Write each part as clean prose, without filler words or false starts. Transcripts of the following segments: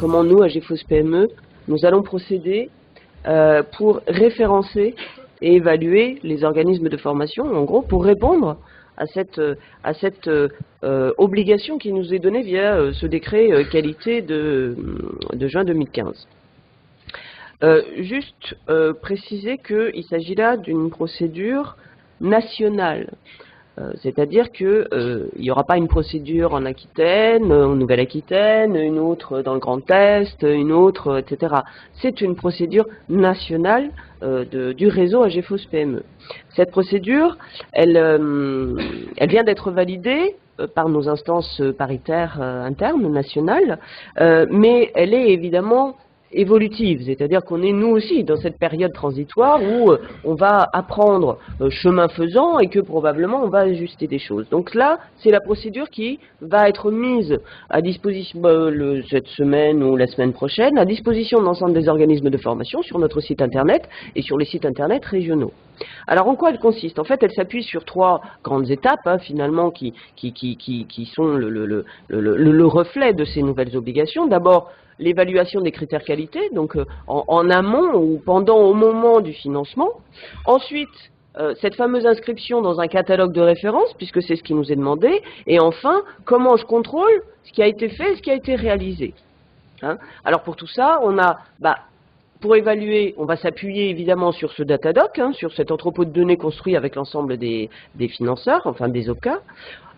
comment nous, à GFOS PME, nous allons procéder pour référencer et évaluer les organismes de formation, en gros, pour répondre à cette obligation qui nous est donnée via ce décret qualité de juin 2015. Juste préciser qu'il s'agit là d'une procédure nationale. C'est-à-dire qu'il n'y aura pas une procédure en Aquitaine, en Nouvelle-Aquitaine, une autre dans le Grand Est, une autre, etc. C'est une procédure nationale du réseau AGFOS PME. Cette procédure, elle vient d'être validée par nos instances paritaires internes, nationales, mais elle est évidemment évolutive, c'est-à-dire qu'on est nous aussi dans cette période transitoire où on va apprendre chemin faisant et que probablement on va ajuster des choses. Donc là, c'est la procédure qui va être mise à disposition cette semaine ou la semaine prochaine, à disposition de l'ensemble des organismes de formation sur notre site internet et sur les sites internet régionaux. Alors en quoi elle consiste? En fait, elle s'appuie sur trois grandes étapes finalement qui sont le reflet de ces nouvelles obligations. D'abord, l'évaluation des critères qualité, donc en amont ou au moment du financement. Ensuite, cette fameuse inscription dans un catalogue de référence, puisque c'est ce qui nous est demandé. Et enfin, comment je contrôle ce qui a été fait et ce qui a été réalisé. Alors pour tout ça, on a... pour évaluer, on va s'appuyer évidemment sur ce Datadoc, sur cet entrepôt de données construit avec l'ensemble des financeurs, enfin des OCA.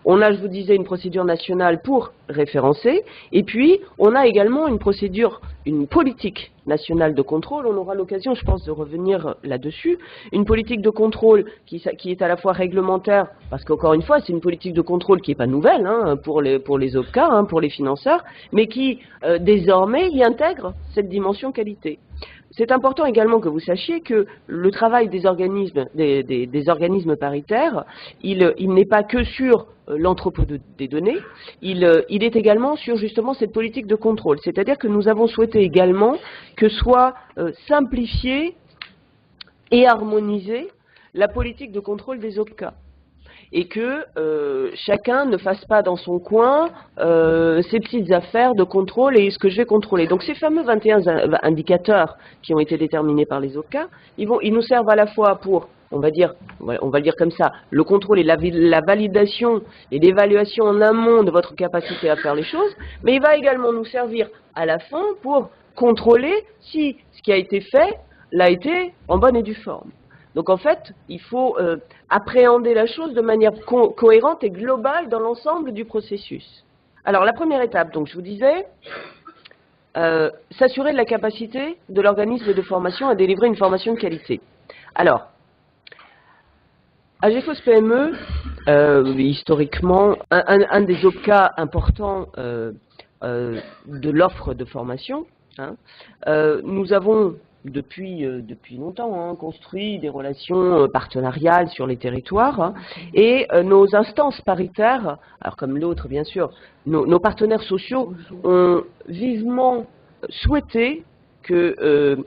On a, je vous disais, une procédure nationale pour référencer, et puis on a également une procédure, une politique nationale de contrôle. On aura l'occasion, je pense, de revenir là-dessus. Une politique de contrôle qui est à la fois réglementaire, parce qu'encore une fois, c'est une politique de contrôle qui n'est pas nouvelle pour les OPCA, pour les financeurs, mais qui désormais y intègre cette dimension qualité. C'est important également que vous sachiez que le travail des organismes, des organismes paritaires, il n'est pas que sur l'entrepôt des données, il est également sur justement cette politique de contrôle. C'est-à-dire que nous avons souhaité également que soit simplifiée et harmonisée la politique de contrôle des OPCA. Et que chacun ne fasse pas dans son coin ses petites affaires de contrôle et ce que je vais contrôler. Donc ces fameux 21 indicateurs qui ont été déterminés par les OCA, ils nous servent à la fois pour, on va le dire comme ça, le contrôle et la validation et l'évaluation en amont de votre capacité à faire les choses, mais il va également nous servir à la fin pour contrôler si ce qui a été fait l'a été en bonne et due forme. Donc en fait, il faut appréhender la chose de manière cohérente et globale dans l'ensemble du processus. Alors la première étape, donc je vous disais, s'assurer de la capacité de l'organisme de formation à délivrer une formation de qualité. Alors, à GFOS PME, historiquement, un des OPCA importants de l'offre de formation, nous avons depuis longtemps construit des relations partenariales sur les territoires et nos instances paritaires, alors comme l'autre bien sûr, nos partenaires sociaux ont vivement souhaité que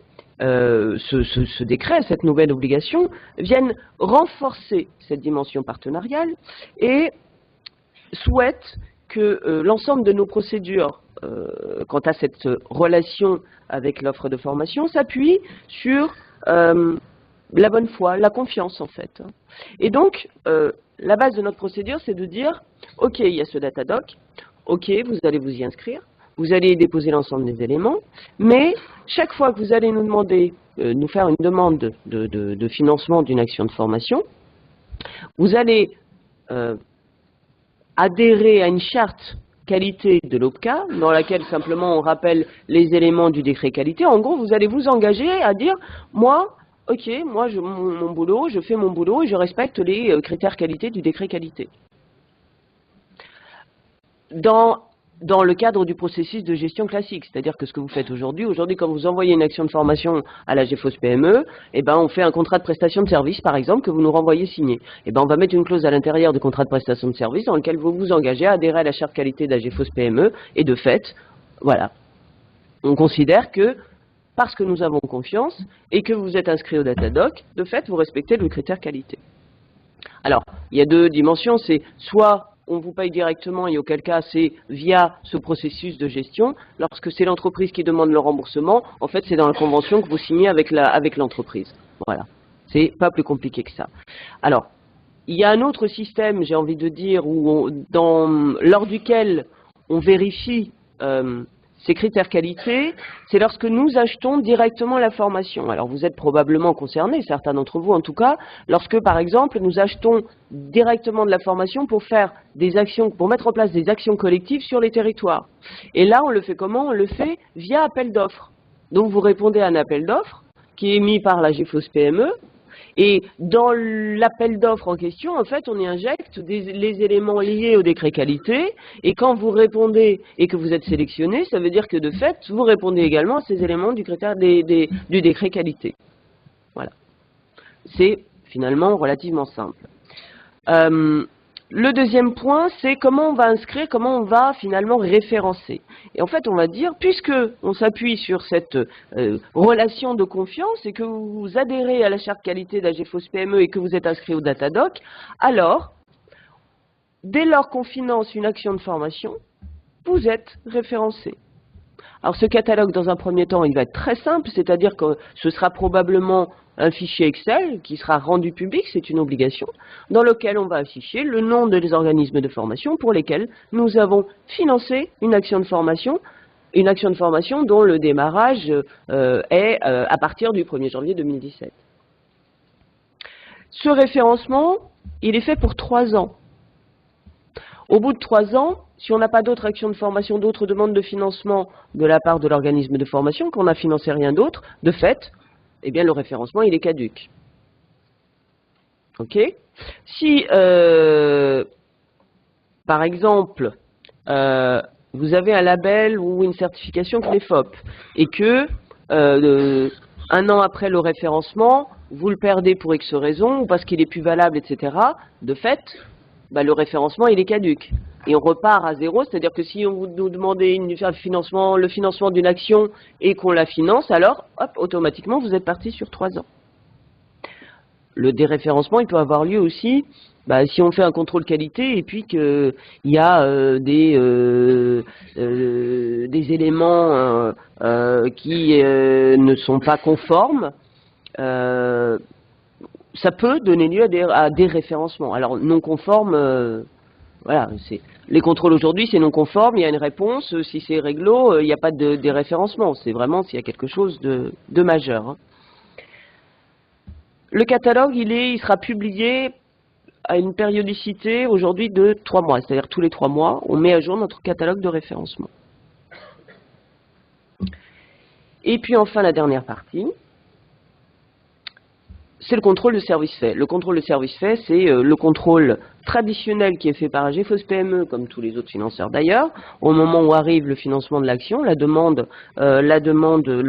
ce décret, cette nouvelle obligation, vienne renforcer cette dimension partenariale et souhaitent que l'ensemble de nos procédures quant à cette relation avec l'offre de formation s'appuie sur la bonne foi, la confiance en fait. Et donc, la base de notre procédure, c'est de dire, ok, il y a ce Datadoc, ok, vous allez vous y inscrire, vous allez déposer l'ensemble des éléments, mais chaque fois que vous allez nous demander, nous faire une demande de financement d'une action de formation, vous allez adhérer à une charte qualité de l'OPCA, dans laquelle simplement on rappelle les éléments du décret qualité. En gros, vous allez vous engager à dire, moi, ok, moi, mon boulot, je fais mon boulot et je respecte les critères qualité du décret qualité. Dans le cadre du processus de gestion classique, c'est-à-dire que ce que vous faites aujourd'hui, quand vous envoyez une action de formation à la GFOS PME, eh ben, on fait un contrat de prestation de service, par exemple, que vous nous renvoyez signé. Eh ben, on va mettre une clause à l'intérieur du contrat de prestation de service dans lequel vous vous engagez à adhérer à la charte qualité de la GFOS PME, et de fait, voilà, on considère que, parce que nous avons confiance, et que vous êtes inscrit au Datadoc, de fait, vous respectez le critère qualité. Alors, il y a deux dimensions, c'est soit on vous paye directement et auquel cas c'est via ce processus de gestion. Lorsque c'est l'entreprise qui demande le remboursement, en fait c'est dans la convention que vous signez avec l'entreprise. Voilà, c'est pas plus compliqué que ça. Alors, il y a un autre système, j'ai envie de dire, lors duquel on vérifie ces critères qualité, c'est lorsque nous achetons directement la formation. Alors vous êtes probablement concernés, certains d'entre vous en tout cas, lorsque par exemple nous achetons directement de la formation pour faire des actions, pour mettre en place des actions collectives sur les territoires. Et là on le fait comment? On le fait via appel d'offres. Donc vous répondez à un appel d'offres qui est émis par la GFOS PME. Et dans l'appel d'offres en question, en fait, on y injecte les éléments liés au décret qualité. Et quand vous répondez et que vous êtes sélectionné, ça veut dire que de fait, vous répondez également à ces éléments du critère du décret qualité. Voilà. C'est finalement relativement simple. Le deuxième point, c'est comment on va inscrire, comment on va finalement référencer. Et en fait, on va dire, puisque on s'appuie sur cette relation de confiance et que vous adhérez à la charte qualité d'AGFOS PME et que vous êtes inscrit au Datadoc, alors, dès lors qu'on finance une action de formation, vous êtes référencé. Alors ce catalogue, dans un premier temps, il va être très simple, c'est-à-dire que ce sera probablement un fichier Excel qui sera rendu public, c'est une obligation, dans lequel on va afficher le nom des organismes de formation pour lesquels nous avons financé une action de formation dont le démarrage est à partir du 1er janvier 2017. Ce référencement, il est fait pour 3 ans. Au bout de 3 ans, si on n'a pas d'autres actions de formation, d'autres demandes de financement de la part de l'organisme de formation, qu'on n'a financé rien d'autre, de fait, eh bien le référencement, il est caduc. Ok? Si, par exemple, vous avez un label ou une certification CNEFOP et que, un an après le référencement, vous le perdez pour X raisons, ou parce qu'il est plus valable, etc., de fait, bah, le référencement, il est caduc. Et on repart à zéro, c'est-à-dire que si on vous nous demandez le financement d'une action et qu'on la finance, alors, hop, automatiquement, vous êtes parti sur 3 ans. Le déréférencement, il peut avoir lieu aussi si on fait un contrôle qualité et puis qu'il y a des éléments qui ne sont pas conformes. Ça peut donner lieu à des référencements. Alors, non conformes, voilà, les contrôles aujourd'hui, c'est non conforme, il y a une réponse, si c'est réglo, il n'y a pas de déréférencement, c'est vraiment s'il y a quelque chose de majeur. Hein. Le catalogue, il sera publié à une périodicité aujourd'hui de 3 mois, c'est-à-dire tous les 3 mois, on met à jour notre catalogue de référencement. Et puis enfin, la dernière partie, c'est le contrôle de service fait. Le contrôle de service fait, c'est le contrôle traditionnel qui est fait par AGFOS PME, comme tous les autres financeurs d'ailleurs. Au moment où arrive le financement de l'action, le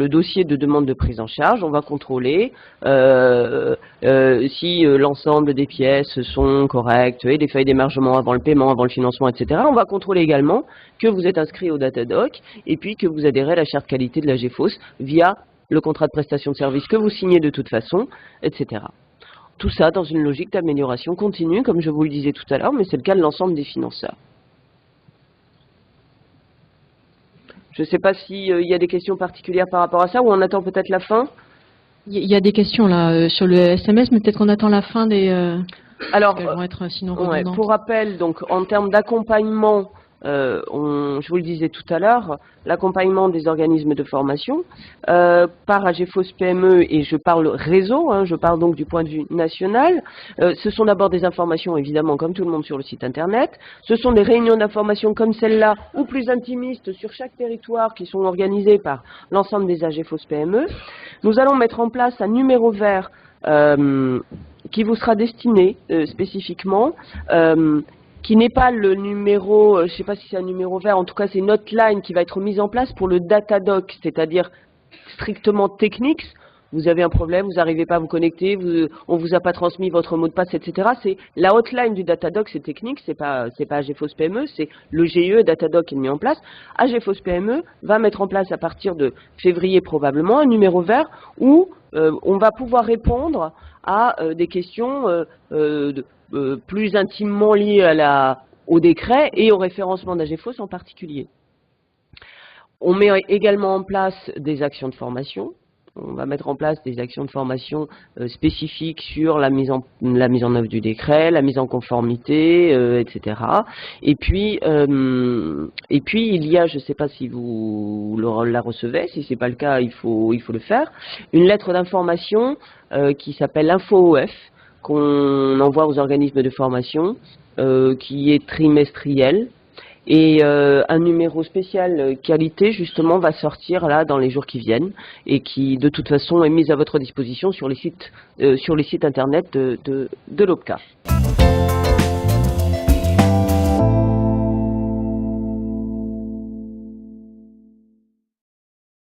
dossier de demande de prise en charge, on va contrôler si l'ensemble des pièces sont correctes et des feuilles d'émargement avant le paiement, avant le financement, etc. On va contrôler également que vous êtes inscrit au Datadoc et puis que vous adhérez à la charte qualité de l'AGFOS via le contrat de prestation de service que vous signez de toute façon, etc. Tout ça dans une logique d'amélioration continue, comme je vous le disais tout à l'heure, mais c'est le cas de l'ensemble des financeurs. Je ne sais pas s'il y a des questions particulières par rapport à ça, ou on attend peut-être la fin. Il y a des questions là sur le SMS, mais peut-être qu'on attend la fin des... Alors, elles vont être sinon redondantes. Pour rappel, donc, en termes d'accompagnement, je vous le disais tout à l'heure, l'accompagnement des organismes de formation par AGFOS PME, et je parle réseau, hein, je parle donc du point de vue national. Ce sont d'abord des informations, évidemment, comme tout le monde sur le site internet. Ce sont des réunions d'information comme celle-là, ou plus intimistes sur chaque territoire, qui sont organisées par l'ensemble des AGFOS PME. Nous allons mettre en place un numéro vert qui vous sera destiné spécifiquement, qui n'est pas le numéro, je ne sais pas si c'est un numéro vert, en tout cas c'est une hotline qui va être mise en place pour le Datadoc, c'est-à-dire strictement technique. Vous avez un problème, vous n'arrivez pas à vous connecter, on ne vous a pas transmis votre mot de passe, etc. C'est la hotline du Datadoc, c'est technique, c'est pas AGFOS PME, c'est le GIE Datadoc qui est mis en place. AGFOS PME va mettre en place à partir de février probablement un numéro vert où on va pouvoir répondre à des questions plus intimement liées à au décret et au référencement d'AGEFOS en particulier. On met également en place des actions de formation. On va mettre en place des actions de formation spécifiques sur la mise en œuvre du décret, la mise en conformité, etc. Et puis il y a, je ne sais pas si vous la recevez, si ce n'est pas le cas, il faut le faire, une lettre d'information qui s'appelle InfoOF, qu'on envoie aux organismes de formation, qui est trimestrielle. Et un numéro spécial qualité, justement, va sortir là dans les jours qui viennent et qui, de toute façon, est mis à votre disposition sur les sites internet de l'OPCA.